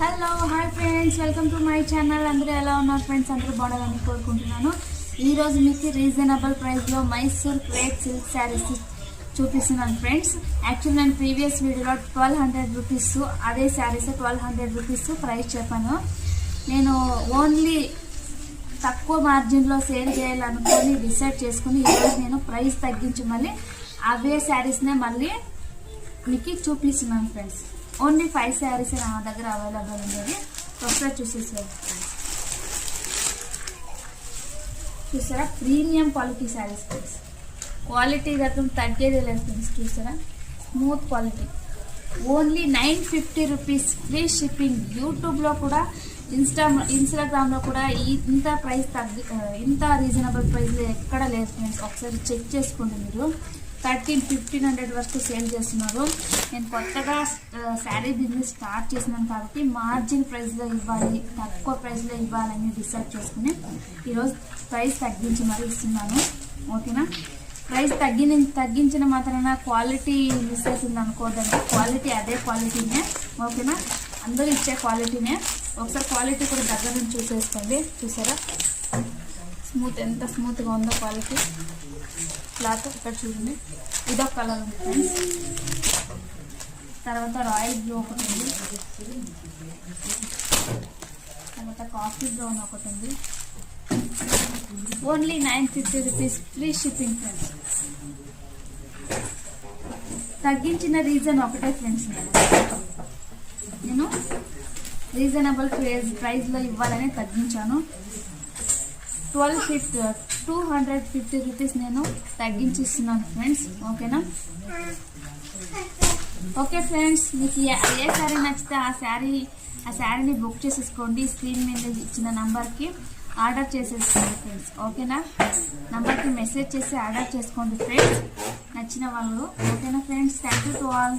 Hello hi friends, welcome to my channel. అందరూ ఎలా ఉన్నారు ఫ్రెండ్స్? అందరూ బాగుండాలని కోరుకుంటున్నాను. ఈరోజు మీకు రీజనబుల్ ప్రైస్లో మైసూర్ క్రేప్ సిల్క్ శారీస్ చూపిస్తున్నాను ఫ్రెండ్స్. యాక్చువల్లీ నేను ప్రీవియస్ వీడియోలో 1200 రూపీస్ అదే శారీస్ 1200 రూపీస్ ప్రైస్ చెప్పాను. నేను ఓన్లీ తక్కువ మార్జిన్లో సేల్ చేయాలనుకొని డిసైడ్ చేసుకుని ఈరోజు నేను ప్రైస్ తగ్గించి మళ్ళీ అవే శారీస్నే మళ్ళీ మీకు చూపిస్తున్నాను ఫ్రెండ్స్. ఓన్లీ 5 శారీస్ నా దగ్గర అవైలబుల్ ఉండేది. ఒకసారి చూసేసారు చూసారా, premium quality saris friends. Quality గతం తగ్గేది లేదు ఫ్రెండ్స్. చూసారా, smooth quality. Only 950 rupees free shipping. యూట్యూబ్లో కూడా ఇన్స్టాగ్రామ్లో కూడా ఇంత ప్రైస్ ఇంత రీజనబుల్ ప్రైస్లో ఎక్కడ లేదు ఫ్రెండ్స్. ఒకసారి చెక్ చేసుకోండి. మీరు 1300-1500 వరకు సేల్ చేస్తున్నారు. నేను కొత్తగా శారీ బిజినెస్ స్టార్ట్ చేసినాను కాబట్టి మార్జిన్ ప్రైస్లో ఇవ్వాలి, తక్కువ ప్రైస్లో ఇవ్వాలని డిసైడ్ చేసుకుని ఈరోజు ప్రైస్ తగ్గించి మరీ ఇస్తున్నాను. ఓకేనా? ప్రైస్ తగ్గించిన మాత్రాన క్వాలిటీ మిస్ అవుతుంది అనుకోదండి. క్వాలిటీ అదే క్వాలిటీనే. ఓకేనా? అందరూ ఇచ్చే క్వాలిటీనే. ఒకసారి క్వాలిటీ కూడా దగ్గర నుంచి చూసేసుకోండి. చూసారా స్మూత్, ఎంత స్మూత్గా ఉందో క్వాలిటీ. క్లాత్ ఇక్కడ చూడండి, ఇదొక కలర్ ఉంది ఫ్రెండ్స్. తర్వాత రాయల్ బ్లూ ఒకటి ఉంది, తర్వాత కాఫీ బ్రౌన్ ఒకటి ఉంది. Only 950 rupees free shipping friends. తగ్గించిన రీజన్ ఒకటే ఫ్రెండ్స్, నేను రీజనబుల్ ప్రైస్లో ఇవ్వాలని తగ్గించాను. 250 రూపీస్ నేను తగ్గించి ఇస్తున్నాను ఫ్రెండ్స్. ఓకేనా? ఓకే ఫ్రెండ్స్, మీకు ఏ శారీ నచ్చితే ఆ శారీని బుక్ చేసేసుకోండి. స్క్రీన్ మీద ఇచ్చిన నంబర్కి ఆర్డర్ చేసేసుకోండి ఫ్రెండ్స్. ఓకేనా? నంబర్కి మెసేజ్ చేసి ఆర్డర్ చేసుకోండి ఫ్రెండ్స్, నచ్చిన వాళ్ళు. ఓకేనా friends? Thank you to all.